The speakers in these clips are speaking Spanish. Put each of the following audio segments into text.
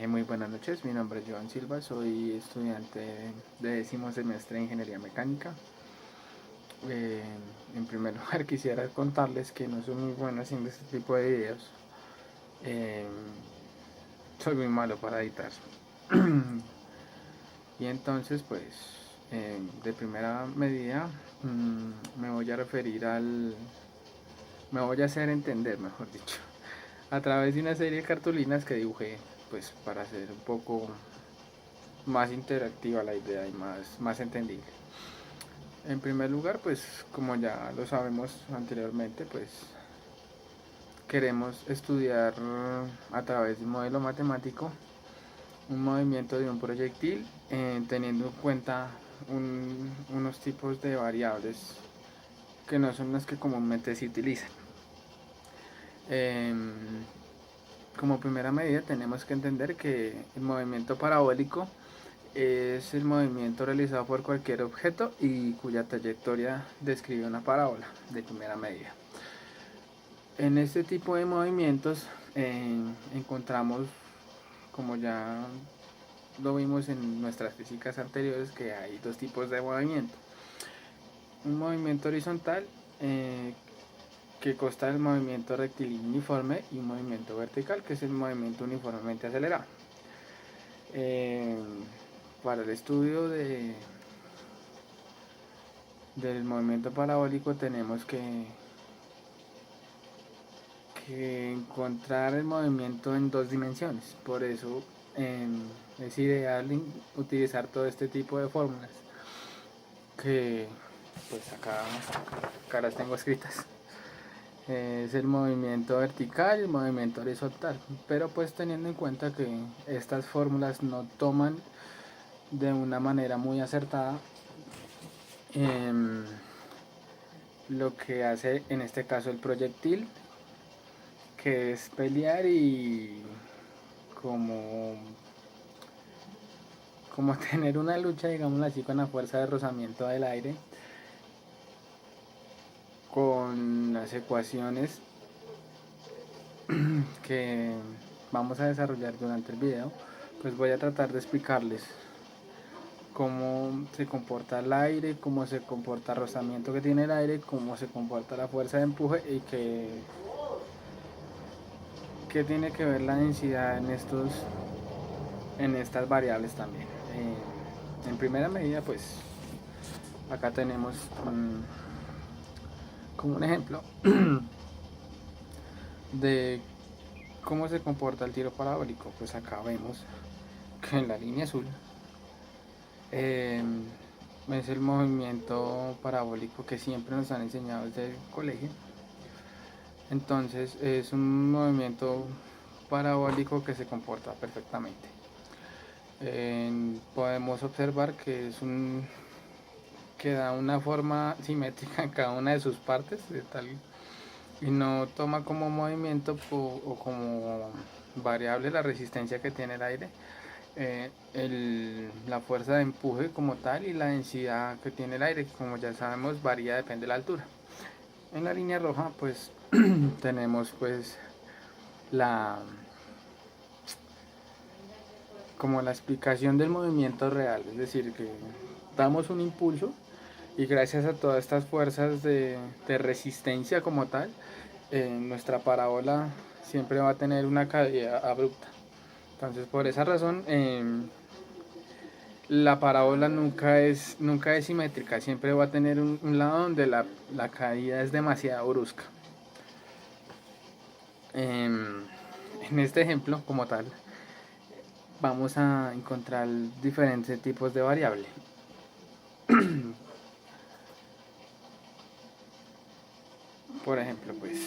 Muy buenas noches, mi nombre es Joan Silva, soy estudiante de décimo semestre de Ingeniería Mecánica. Eh, en primer lugar quisiera contarles que no soy muy bueno haciendo este tipo de videos. Eh, Soy muy malo para editar. Y entonces pues de primera medida me voy a referir me voy a hacer entender, mejor dicho, a través de una serie de cartulinas que dibujé pues para hacer un poco más interactiva la idea y más entendible. En primer lugar, pues como ya lo sabemos anteriormente, pues queremos estudiar a través de un modelo matemático un movimiento de un proyectil teniendo en cuenta unos tipos de variables que no son las que comúnmente se utilizan. Em, Como primera medida tenemos que entender que el movimiento parabólico es el movimiento realizado por cualquier objeto y cuya trayectoria describe una parábola de primera medida. En este tipo de movimientos encontramos, como ya lo vimos en nuestras físicas anteriores, que hay dos tipos de movimiento. Un movimiento horizontal que consta del movimiento rectilíneo uniforme y un movimiento vertical que es el movimiento uniformemente acelerado. Eh, para el estudio del movimiento parabólico tenemos que encontrar el movimiento en dos dimensiones. Por eso es ideal utilizar todo este tipo de fórmulas que pues acá las tengo escritas. Es el movimiento vertical y el movimiento horizontal, pero pues teniendo en cuenta que estas fórmulas no toman de una manera muy acertada lo que hace en este caso el proyectil, que es pelear y como, como tener una lucha, digamos así, con la fuerza de rozamiento del aire, con las ecuaciones que vamos a desarrollar durante el video. Pues voy a tratar de explicarles cómo se comporta el aire, cómo se comporta el rozamiento que tiene el aire, cómo se comporta la fuerza de empuje y qué tiene que ver la densidad en estas variables también. En primera medida, pues acá tenemos como un ejemplo de cómo se comporta el tiro parabólico. Pues acá vemos que en la línea azul es el movimiento parabólico que siempre nos han enseñado desde el colegio. Entonces es un movimiento parabólico que se comporta perfectamente. Podemos observar que da una forma simétrica en cada una de sus partes de tal, y no toma como movimiento o como variable la resistencia que tiene el aire, la fuerza de empuje como tal y la densidad que tiene el aire, como ya sabemos varía, depende de la altura. En la línea roja pues tenemos pues la como la explicación del movimiento real, es decir, que damos un impulso y gracias a todas estas fuerzas de resistencia como tal, nuestra parábola siempre va a tener una caída abrupta. Entonces por esa razón la parábola nunca es simétrica, siempre va a tener un lado donde la caída es demasiado brusca. En este ejemplo como tal vamos a encontrar diferentes tipos de variables. Por ejemplo, pues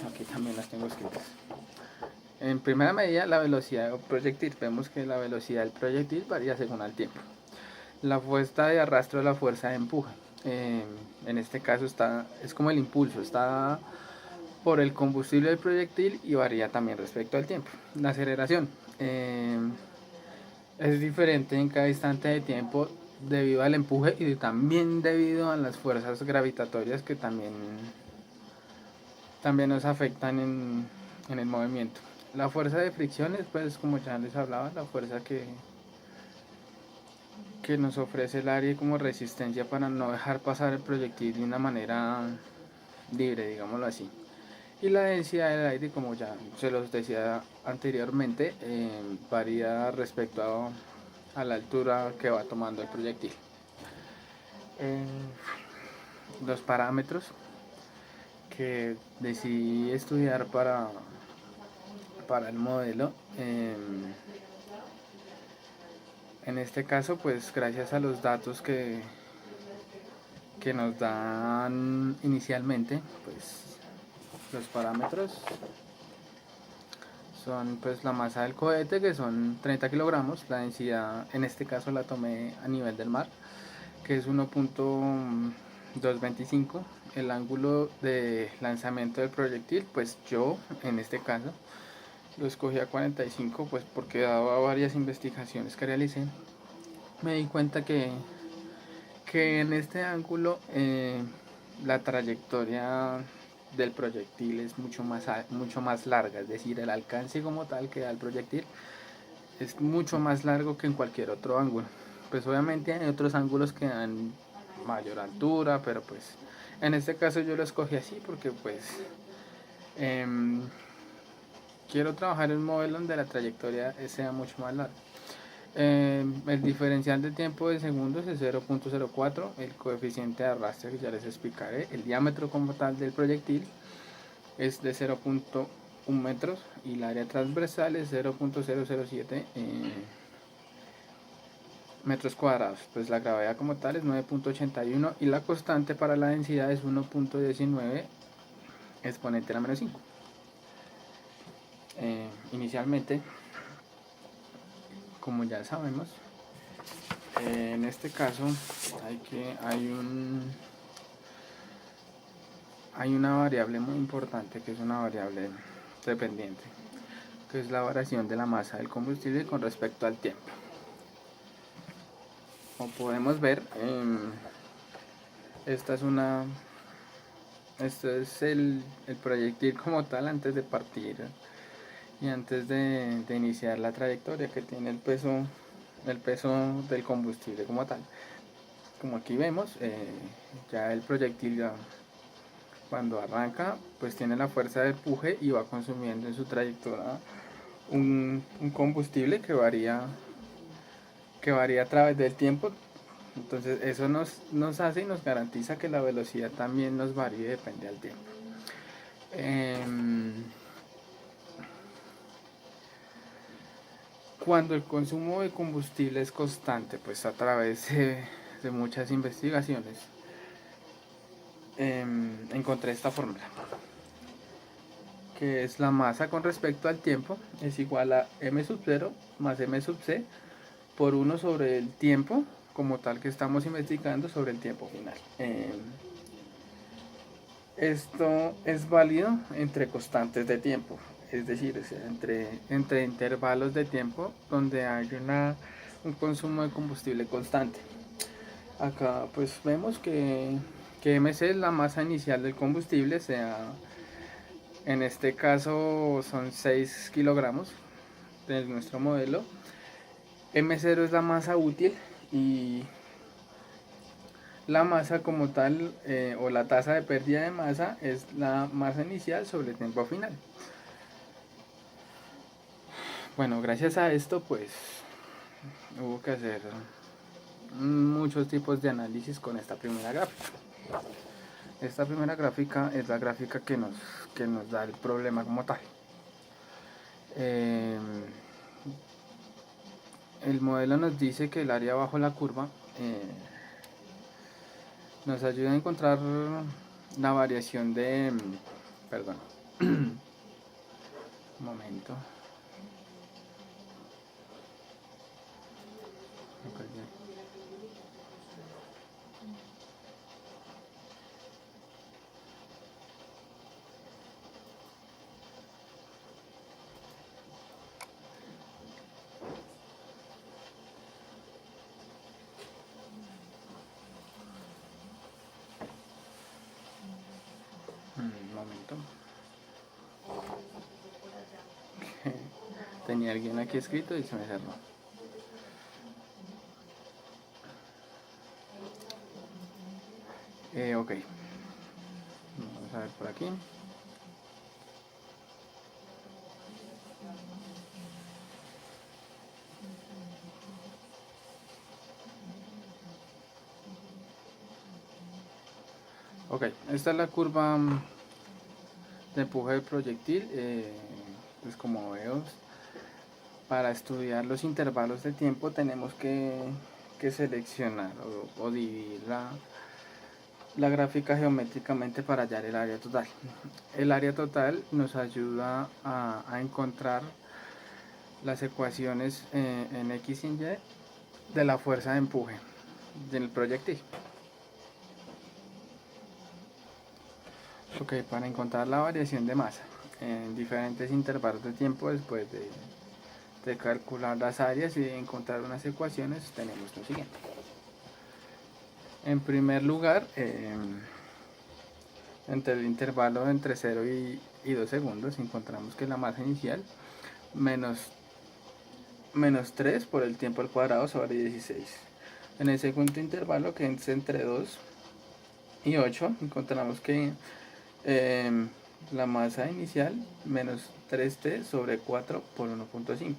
aquí también las tengo escritas. En primera medida, la velocidad del proyectil. Vemos que la velocidad del proyectil varía según el tiempo. La fuerza de arrastre o la fuerza de empuje. En este caso es como el impulso, está por el combustible del proyectil y varía también respecto al tiempo. La aceleración es diferente en cada instante de tiempo debido al empuje y también debido a las fuerzas gravitatorias que también nos afectan en el movimiento. La fuerza de fricción es, pues, como ya les hablaba, la fuerza que nos ofrece el área como resistencia para no dejar pasar el proyectil de una manera libre, digámoslo así. Y la densidad del aire, como ya se los decía anteriormente, varía respecto a la altura que va tomando el proyectil. Eh, los parámetros que decidí estudiar para el modelo, en este caso, pues gracias a los datos que nos dan inicialmente, pues los parámetros son pues la masa del cohete, que son 30 kilogramos, la densidad en este caso la tomé a nivel del mar, que es 1.225, el ángulo de lanzamiento del proyectil, pues yo en este caso lo escogí a 45, pues porque dado varias investigaciones que realicé, me di cuenta que en este ángulo la trayectoria del proyectil es mucho más larga, es decir, el alcance como tal que da el proyectil es mucho más largo que en cualquier otro ángulo. Pues obviamente hay otros ángulos que dan mayor altura, pero pues en este caso yo lo escogí así porque pues eh, quiero trabajar en un modelo donde la trayectoria sea mucho más larga. El diferencial de tiempo de segundos es 0.04, el coeficiente de arrastre que ya les explicaré, el diámetro como tal del proyectil es de 0.1 metros y el área transversal es 0.007 metros cuadrados. Pues la gravedad como tal es 9.81 y la constante para la densidad es 1.19 exponente a la menos 5. Inicialmente, como ya sabemos, en este caso hay una variable muy importante que es una variable dependiente, que es la variación de la masa del combustible con respecto al tiempo. Como podemos ver, esta es una este es el proyectil como tal antes de partir y antes de iniciar la trayectoria, que tiene el peso del combustible como tal. Como aquí vemos, ya el proyectil ya cuando arranca pues tiene la fuerza de empuje y va consumiendo en su trayectoria un combustible que varía a través del tiempo. Entonces eso nos hace y nos garantiza que la velocidad también nos varíe, depende del tiempo. Cuando el consumo de combustible es constante, pues a través de muchas investigaciones, encontré esta fórmula, que es la masa con respecto al tiempo es igual a m sub 0 más m sub c por 1 sobre el tiempo como tal que estamos investigando sobre el tiempo final. Esto es válido entre constantes de tiempo, es decir, entre intervalos de tiempo donde hay un consumo de combustible constante. Acá pues vemos que mc es la masa inicial del combustible, sea en este caso son 6 kilogramos de nuestro modelo. M0 es la masa útil y la masa como tal o la tasa de pérdida de masa es la masa inicial sobre el tiempo final. Bueno, gracias a esto pues hubo que hacer muchos tipos de análisis con esta primera gráfica. Esta primera gráfica es la gráfica que nos da el problema como tal. El modelo nos dice que el área bajo la curva nos ayuda a encontrar la variación de... Perdón. Un momento. Un momento. Tenía alguien aquí escrito y se me cerró. Ok. Vamos a ver por aquí. Ok, esta es la curva de empuje del proyectil. Pues como veo, para estudiar los intervalos de tiempo tenemos que seleccionar o dividir la gráfica geométricamente para hallar el área total. El área total nos ayuda a encontrar las ecuaciones en X y en Y de la fuerza de empuje del proyectil. Ok, para encontrar la variación de masa en diferentes intervalos de tiempo después de calcular las áreas y de encontrar unas ecuaciones, tenemos lo siguiente. En primer lugar, entre el intervalo entre 0 y 2 segundos encontramos que la masa inicial menos 3 por el tiempo al cuadrado sobre 16. En el segundo intervalo, que es entre 2 y 8, encontramos que la masa inicial menos 3t sobre 4 por 1.5.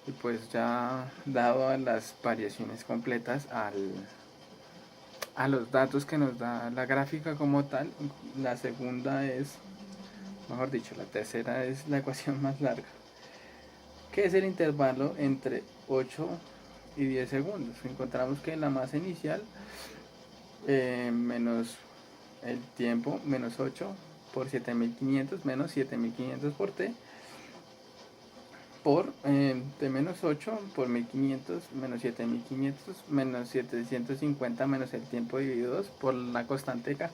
Y pues ya dado las variaciones completas a los datos que nos da la gráfica como tal, la segunda es, mejor dicho, la tercera es la ecuación más larga, que es el intervalo entre 8 y 10 segundos. Encontramos que la masa inicial menos el tiempo menos 8 por 7500 menos 7500 por t por de menos 8 por 1500 menos 7500 menos 750 menos el tiempo dividido 2 por la constante k.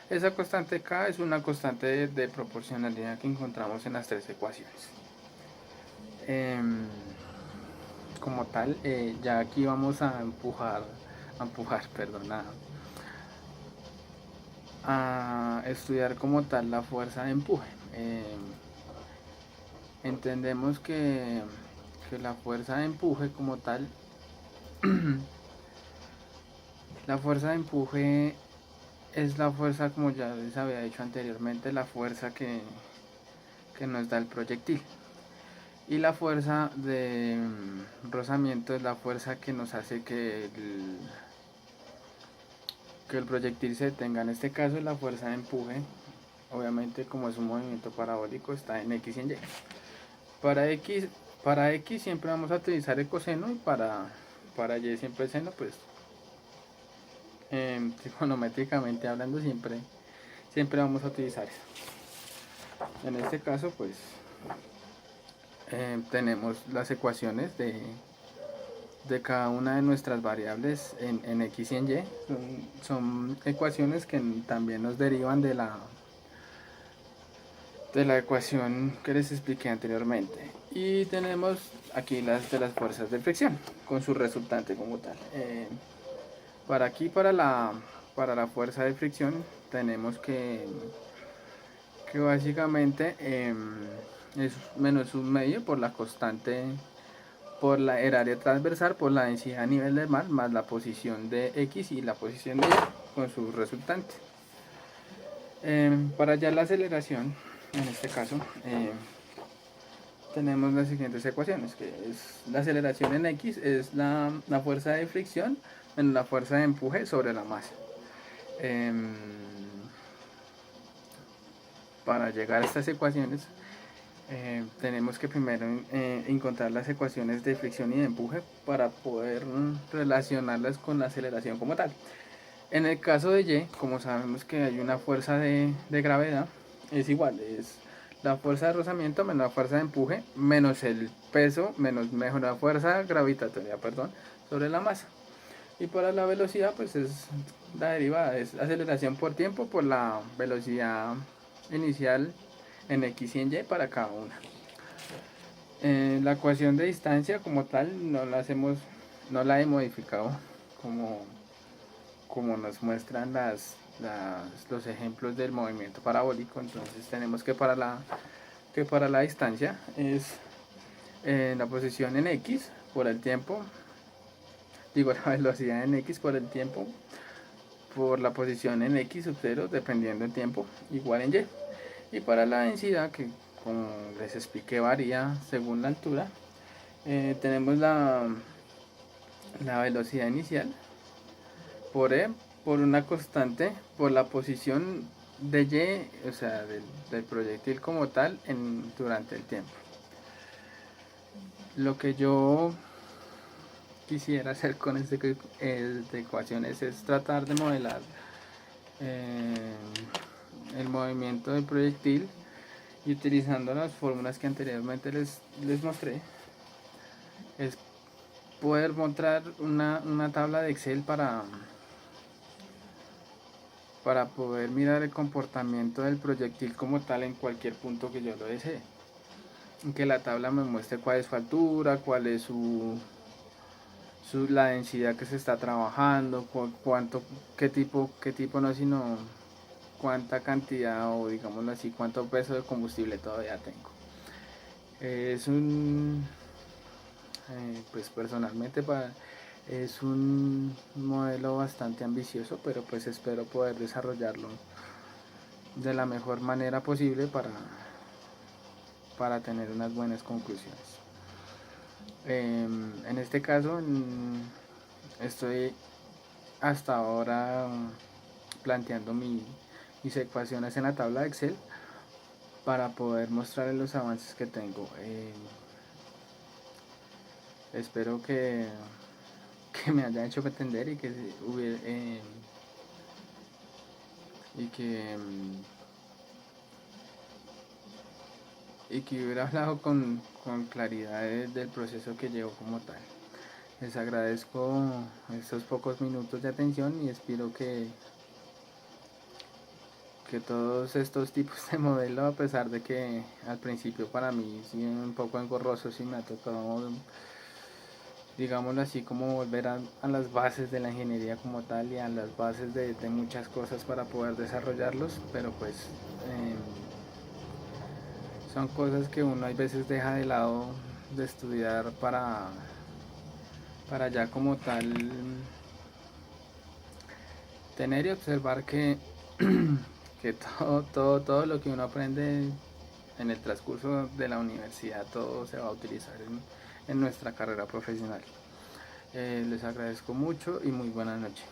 Esa constante k es una constante de proporcionalidad que encontramos en las tres ecuaciones. Como tal, ya aquí vamos a empujar, perdón, a estudiar como tal la fuerza de empuje. Entendemos que la fuerza de empuje como tal, la fuerza de empuje es la fuerza, como ya les había dicho anteriormente, la fuerza que nos da el proyectil. Y la fuerza de rozamiento es la fuerza que nos hace que el proyectil se detenga. En este caso, la fuerza de empuje, obviamente como es un movimiento parabólico, está en X y en Y. Para X siempre vamos a utilizar el coseno, y para Y siempre el seno, pues trigonométricamente hablando siempre vamos a utilizar eso. En este caso pues tenemos las ecuaciones de cada una de nuestras variables en X y en Y. Son ecuaciones que también nos derivan de la ecuación que les expliqué anteriormente. Y tenemos aquí las de las fuerzas de fricción con su resultante como tal. Para la fuerza de fricción tenemos que básicamente es menos un medio por la constante, por el área transversal, por la densidad a nivel del mar, más la posición de X y la posición de Y con su resultante. Para hallar la aceleración, en este caso, tenemos las siguientes ecuaciones, que es la aceleración en X es la fuerza de fricción menos la fuerza de empuje sobre la masa. Para llegar a estas ecuaciones tenemos que primero encontrar las ecuaciones de fricción y de empuje para poder relacionarlas con la aceleración como tal. En el caso de Y, como sabemos que hay una fuerza de gravedad, es igual, es la fuerza de rozamiento menos la fuerza de empuje menos el peso menos la fuerza gravitatoria, sobre la masa. Y para la velocidad pues es la derivada, es aceleración por tiempo por la velocidad inicial en X y en Y para cada una. La ecuación de distancia como tal no la he modificado como nos muestran los ejemplos del movimiento parabólico. Entonces tenemos que para la distancia es la posición en X por el tiempo, digo la velocidad en X por el tiempo, por la posición en X sub 0 dependiendo del tiempo, igual en Y. Y para la densidad, que como les expliqué varía según la altura, tenemos la velocidad inicial por E, por una constante, por la posición de Y, o sea, del proyectil como tal durante el tiempo. Lo que yo quisiera hacer con esta ecuaciones es tratar de modelar el movimiento del proyectil y utilizando las fórmulas que anteriormente les mostré, es poder mostrar una tabla de Excel para poder mirar el comportamiento del proyectil como tal en cualquier punto que yo lo desee. Que la tabla me muestre cuál es su altura, cuál es la densidad que se está trabajando, qué tipo no, sino cuánta cantidad o digámoslo así, cuánto peso de combustible todavía tengo. Es pues personalmente es un modelo bastante ambicioso, pero pues espero poder desarrollarlo de la mejor manera posible para tener unas buenas conclusiones. En este caso estoy hasta ahora planteando mis ecuaciones en la tabla de Excel para poder mostrarles los avances que tengo. Espero que me haya hecho entender y que hubiera y que hubiera hablado con claridad del proceso que llevo como tal. Les agradezco estos pocos minutos de atención y espero que todos estos tipos de modelos, a pesar de que al principio para mí sí un poco engorroso, sí me ha tocado, digámoslo así, como volver a las bases de la ingeniería como tal y a las bases de muchas cosas para poder desarrollarlos, pero pues son cosas que uno a veces deja de lado de estudiar para ya como tal tener y observar que que todo lo que uno aprende en el transcurso de la universidad, todo se va a utilizar en nuestra carrera profesional. Les agradezco mucho y muy buenas noches.